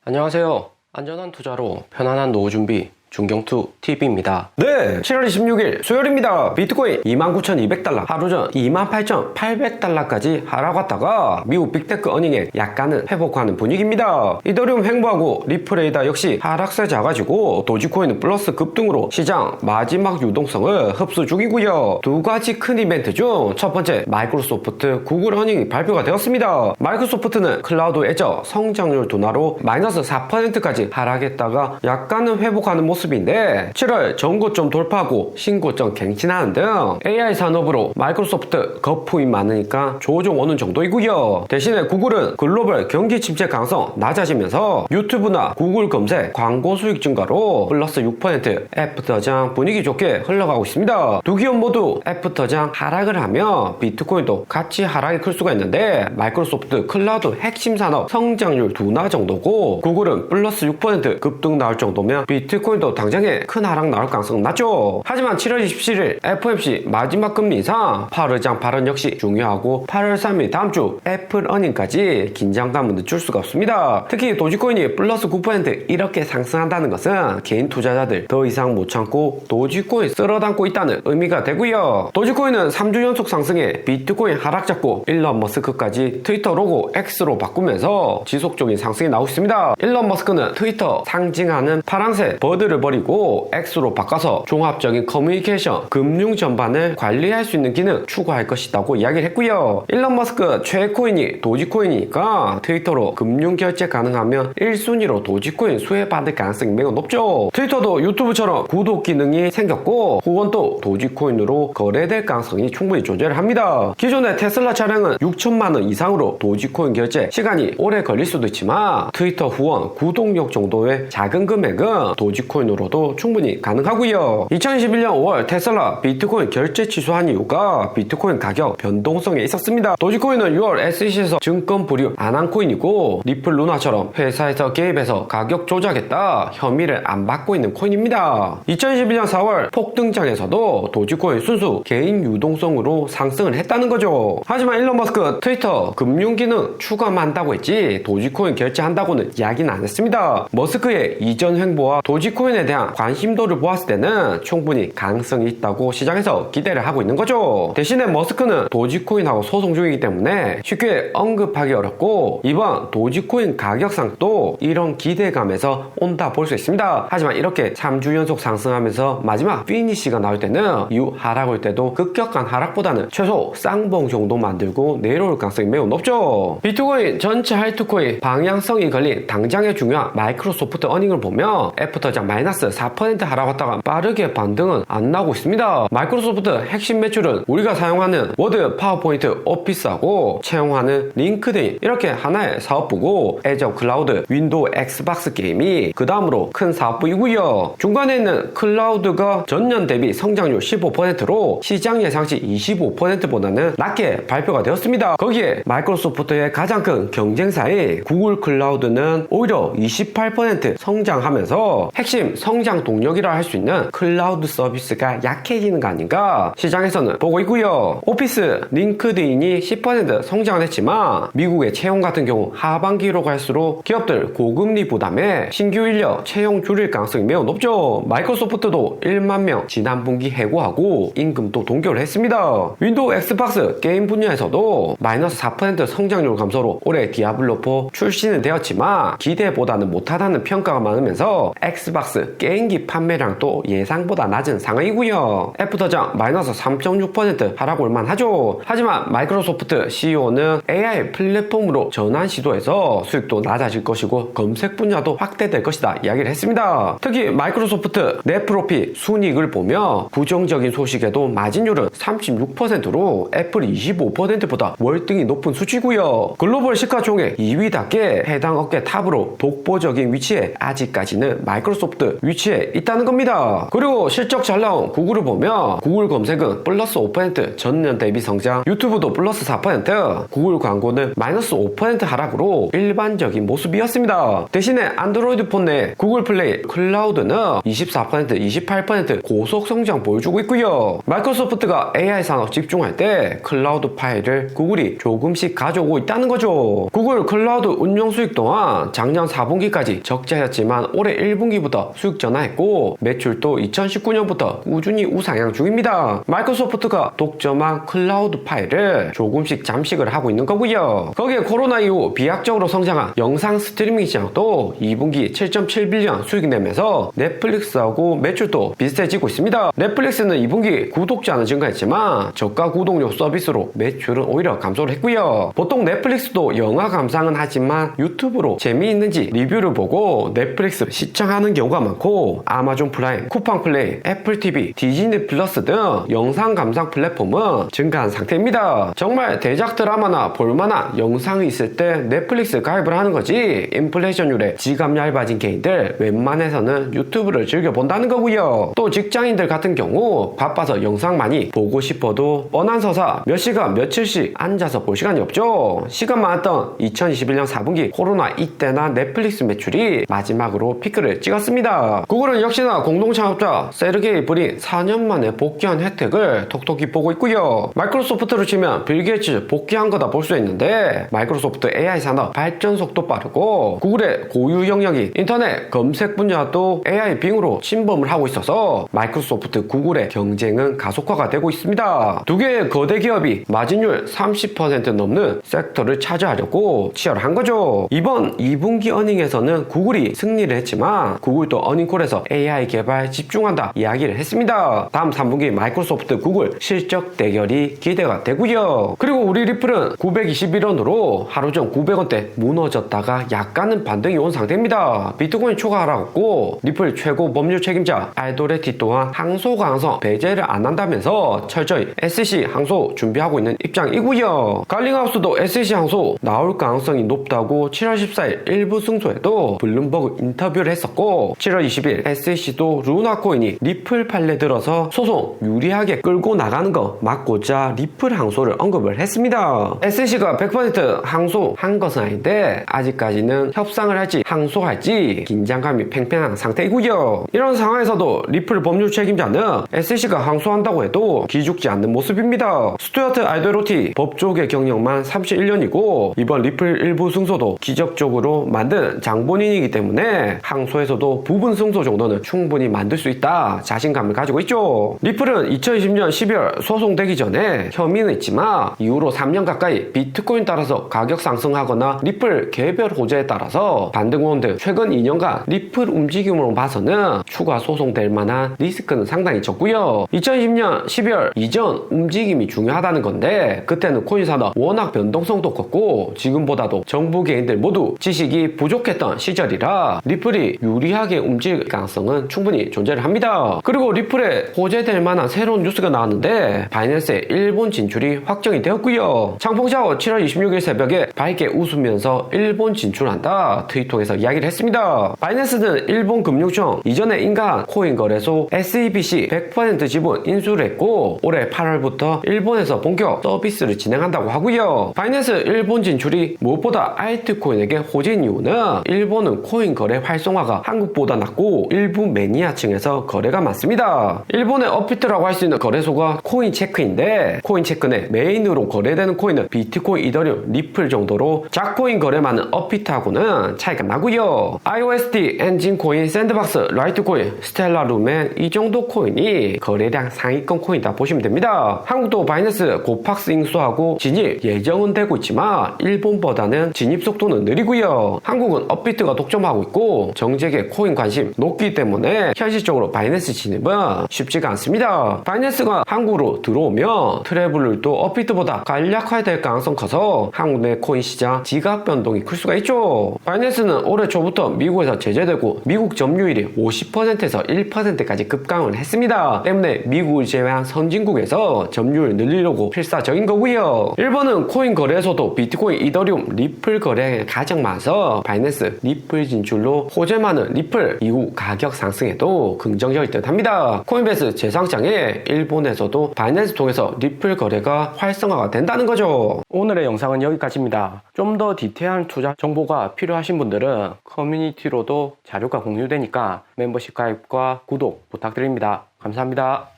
안녕하세요. 안전한 투자로 편안한 노후 준비 중경투TV입니다. 네, 7월 26일 수요일입니다. 비트코인 29,200달러, 하루 전 28,800달러까지 하락했다가 미국 빅테크 어닝에 약간은 회복하는 분위기입니다. 이더리움 횡보하고 리플레이다 역시 하락세 작아지고 도지코인은 플러스 급등으로 시장 마지막 유동성을 흡수 중이고요. 두 가지 큰 이벤트 중 첫 번째 마이크로소프트, 구글 어닝이 발표가 되었습니다. 마이크로소프트는 클라우드 애저 성장률 둔화로 마이너스 4%까지 하락했다가 약간은 회복하는 모습인데 7월 전고점 돌파하고 신고점 갱신하는 등 AI 산업으로 마이크로소프트 거품이 많으니까 조정 오는 정도이고요. 대신에 구글은 글로벌 경기 침체 가능성 낮아지면서 유튜브나 구글 검색 광고 수익 증가로 플러스 6% 애프터장 분위기 좋게 흘러가고 있습니다. 두 기업 모두 애프터장 하락을 하면 비트코인도 같이 하락이 클 수가 있는데 마이크로소프트 클라우드 핵심 산업 성장률 둔화 정도고 구글은 플러스 6% 급등 나올 정도면 비트코인도 당장에 큰 하락 나올 가능성 낮죠. 하지만 7월 27일 FOMC 마지막 금리 인상 파월의장 발언 역시 중요하고 8월 3일 다음주 애플 어닝까지 긴장감은 늦출 수가 없습니다. 특히 도지코인이 플러스 9% 이렇게 상승한다는 것은 개인 투자자들 더 이상 못 참고 도지코인 쓸어담고 있다는 의미가 되고요. 도지코인은 3주 연속 상승에 비트코인 하락 잡고 일론 머스크까지 트위터 로고 X로 바꾸면서 지속적인 상승이 나오고 있습니다. 일론 머스크는 트위터 상징하는 파란색 버드를 버리고 X로 바꿔서 종합적인 커뮤니케이션, 금융 전반을 관리할 수 있는 기능 추가할 것이라고 이야기를 했고요. 일론 머스크 최애 코인이 도지코인이니까 트위터로 금융 결제 가능하면 1순위로 도지코인 수혜받을 가능성이 매우 높죠. 트위터도 유튜브처럼 구독 기능이 생겼고 후원 또 도지코인으로 거래될 가능성이 충분히 존재를 합니다. 기존의 테슬라 차량은 6천만원 이상으로 도지코인 결제 시간이 오래 걸릴 수도 있지만 트위터 후원, 구독력 정도의 작은 금액은 도지코인으로도 충분히 가능하고요. 2021년 5월 테슬라 비트코인 결제 취소한 이유가 비트코인 가격 변동성에 있었습니다. 도지코인은 6월 SEC에서 증권 보류 안 한 코인이고 리플 루나처럼 회사에서 개입해서 가격 조작했다 혐의를 안 받고 있는 코인입니다. 2021년 4월 폭등장에서도 도지코인 순수 개인 유동성으로 상승을 했다는 거죠. 하지만 일론 머스크 트위터 금융 기능 추가만 한다고 했지 도지코인 결제한다고는 이야기는 안 했습니다. 머스크의 이전 횡보와 도지코인에 대한 관심도를 보았을 때는 충분히 가능성이 있다고 시장에서 기대를 하고 있는 거죠. 대신에 머스크는 도지코인하고 소송 중이기 때문에 쉽게 언급하기 어렵고 이번 도지코인 가격상도 이런 기대감에서 온다 볼 수 있습니다. 하지만 이렇게 3주 연속 상승하면서 마지막 피니시가 나올 때는 이후 하락 올 때도 급격한 하락보다는 최소 쌍봉 정도 만들고 내려올 가능성이 매우 높죠. 비트코인 전체 할트코인 방향성이 걸린 당장의 중요한 마이크로소프트 어닝을 보면 애프터장 마이너스 4% 하락했다가 빠르게 반등은 안 나오고 있습니다. 마이크로소프트 핵심 매출은 우리가 사용하는 워드, 파워포인트, 오피스하고 채용하는 링크드인 이렇게 하나의 사업부고 애저 클라우드, 윈도우, 엑스박스 게임이 그 다음으로 큰 사업부이고요. 중간에 있는 클라우드가 전년 대비 성장률 15%로 시장 예상치 25%보다는 낮게 발표가 되었습니다. 거기에 마이크로소프트의 가장 큰 경쟁사인 구글 클라우드는 오히려 28% 성장하면서 핵심 성장 동력이라 할 수 있는 클라우드 서비스가 약해지는 거 아닌가 시장에서는 보고 있고요. 오피스, 링크드인이 10% 성장을 했지만 미국의 채용 같은 경우 하반기로 갈수록 기업들 고금리 부담에 신규 인력 채용 줄일 가능성이 매우 높죠. 마이크로소프트도 1만 명 지난 분기 해고하고 임금도 동결을 했습니다. 윈도우 엑스박스 게임 분야에서도 마이너스 4% 성장률 감소로 올해 디아블로4 출시는 되었지만 기대보다는 못하다는 평가가 많으면서 엑스박스 게임기 판매량도 예상보다 낮은 상황이고요. 애프터장 마이너스 3.6% 하락 올만하죠. 하지만 마이크로소프트 CEO는 AI 플랫폼으로 전환 시도해서 수익도 낮아질 것이고 검색 분야도 확대될 것이다 이야기를 했습니다. 특히 마이크로소프트 넷프로핏 순이익을 보며 부정적인 소식에도 마진율은 36%로 애플이 25%보다 월등히 높은 수치고요. 글로벌 시가총액 2위답게 해당 업계 탑으로 독보적인 위치에 아직까지는 마이크로소프트 위치에 있다는 겁니다. 그리고 실적 잘 나온 구글을 보면 구글 검색은 플러스 5% 전년 대비 성장, 유튜브도 플러스 4%, 구글 광고는 마이너스 5% 하락으로 일반적인 모습이었습니다. 대신에 안드로이드 폰 내 구글 플레이 클라우드는 24%, 28% 고속 성장 보여주고 있고요. 마이크로소프트가 AI 산업 집중할 때 클라우드 파일을 구글이 조금씩 가져오고 있다는 거죠. 구글 클라우드 운영 수익 또한 작년 4분기까지 적자였지만 올해 1분기부터 수익 전환했고 매출도 2019년부터 꾸준히 우상향 중입니다. 마이크로소프트가 독점한 클라우드 파일을 조금씩 잠식을 하고 있는 거고요. 거기에 코로나 이후 비약적으로 성장한 영상 스트리밍 시장도 2분기 7.7빌리언 수익 내면서 넷플릭스하고 매출도 비슷해지고 있습니다. 넷플릭스는 2분기 구독자는 증가했지만 저가 구독료 서비스로 매출은 오히려 감소를 했고요. 보통 넷플릭스도 영화 감상은 하지만 유튜브로 재미있는지 리뷰를 보고 넷플릭스를 시청하는 경우가 많고 아마존 프라임, 쿠팡 플레이, 애플 TV, 디즈니 플러스 등 영상 감상 플랫폼은 증가한 상태입니다. 정말 대작 드라마나 볼만한 영상이 있을 때 넷플릭스 가입을 하는 거지 인플레이션율에 지갑 얇아진 개인들 웬만해서는 유튜브를 즐겨본다는 거고요. 또 직장인들 같은 경우 바빠서 영상 많이 보고 싶어도 뻔한 서사 몇 시간 며칠씩 앉아서 볼 시간이 없죠. 시간 많았던 2021년 4분기 코로나 이때나 넷플릭스 매출이 마지막으로 피크를 찍었습니다. 구글은 역시나 공동창업자 세르게이 브린 4년 만에 복귀한 혜택을 톡톡히 보고 있고요. 마이크로소프트로 치면 빌 게이츠 복귀한 거다 볼 수 있는데 마이크로소프트 AI 산업 발전 속도 빠르고 구글의 고유 영역이 인터넷 검색 분야도 AI 빙으로 침범을 하고 있어서 마이크로소프트 구글의 경쟁은 가속화가 되고 있습니다. 두 개의 거대 기업이 마진율 30% 넘는 섹터를 차지하려고 치열한 거죠. 이번 2분기 어닝에서는 구글이 승리를 했지만 구글도 어닝콜에서 AI 개발 집중한다 이야기를 했습니다. 다음 3분기 마이크로소프트 구글 실적 대결이 기대가 되고요. 그리고 우리 리플은 921원으로 하루 전 900원대 무너졌다가 약간은 반등이 온 상태입니다. 비트코인 초과 하락했고 리플 최고 법률 책임자 알도레티 또한 항소 가능성 배제를 안 한다면서 철저히 SEC 항소 준비하고 있는 입장이고요. 갈링하우스도 SEC 항소 나올 가능성이 높다고 7월 14일 일부 승소에도 블룸버그 인터뷰를 했었고 7월 20일 SEC도 루나코인이 리플 판례 들어서 소송 유리하게 끌고 나가는 거 막고자 리플 항소를 언급을 했습니다. SEC가 100% 항소한 것은 아닌데 아직까지는 협상을 할지 항소할지 긴장감이 팽팽한 상태이고요. 이런 상황에서도 리플 법률 책임자는 SEC가 항소한다고 해도 기죽지 않는 모습입니다. 스튜어트 알도레티 법조계 경력만 31년이고 이번 리플 일부 승소도 기적적으로 만든 장본인이기 때문에 항소에서도 부분 승소 정도는 충분히 만들 수 있다 자신감을 가지고 있죠. 리플은 2020년 12월 소송되기 전에 혐의는 있지만 이후로 3년 가까이 비트코인 따라서 가격 상승하거나 리플 개별 호재에 따라서 반등온 등 최근 2년간 리플 움직임으로 봐서는 추가 소송될 만한 리스크는 상당히 적고요. 2020년 12월 이전 움직임이 중요하다는 건데 그때는 코인 산업 워낙 변동성도 컸고 지금보다도 정부 개인들 모두 지식이 부족했던 시절이라 리플이 유리하게 움직일 가능성은 충분히 존재를 합니다. 그리고 리플에 호재될 만한 새로운 뉴스가 나왔는데 바이낸스의 일본 진출이 확정이 되었고요. 창펑샤오 7월 26일 새벽에 밝게 웃으면서 일본 진출한다 트윗 통해서 이야기를 했습니다. 바이낸스는 일본 금융청 이전에 인가한 코인 거래소 SEBC 100% 지분 인수를 했고 올해 8월부터 일본에서 본격 서비스를 진행한다고 하고요. 바이낸스 일본 진출이 무엇보다 알트코인에게 호재인 이유는 일본은 코인 거래 활성화가 한국보다 낮고 일부 매니아층에서 거래가 많습니다. 일본의 업비트라고 할 수 있는 거래소가 코인체크인데 코인체크 내 메인으로 거래되는 코인은 비트코인, 이더리움, 리플 정도로 작코인 거래 많은 업비트하고는 차이가 나고요. IOST, 엔진코인, 샌드박스, 라이트코인, 스텔라루멘 이 정도 코인이 거래량 상위권 코인이다 보시면 됩니다. 한국도 바이낸스 고팍스 인수하고 진입 예정은 되고 있지만 일본보다는 진입 속도는 느리고요. 한국은 업비트가 독점하고 있고 정책에 코인 관심 높기 때문에 현실적으로 바이낸스 진입은 쉽지가 않습니다. 바이낸스가 한국으로 들어오면 트래블룰도 업비트보다 간략화될 가능성 커서 한국 내 코인 시장 지갑 변동이 클 수가 있죠. 바이낸스는 올해 초부터 미국에서 제재되고 미국 점유율이 50%에서 1%까지 급강을 했습니다. 때문에 미국을 제외한 선진국에서 점유율을 늘리려고 필사적인 거고요. 일본은 코인 거래소도 비트코인, 이더리움, 리플 거래량이 가장 많아서 바이낸스 리플 진출로 호재 많은 리플 이후 가격 상승에도 긍정적일 듯 합니다. 코인베이스 재상장에 일본에서도 바이낸스 통해서 리플 거래가 활성화가 된다는 거죠. 오늘의 영상은 여기까지입니다. 좀 더 디테일한 투자 정보가 필요하신 분들은 커뮤니티로도 자료가 공유되니까 멤버십 가입과 구독 부탁드립니다. 감사합니다.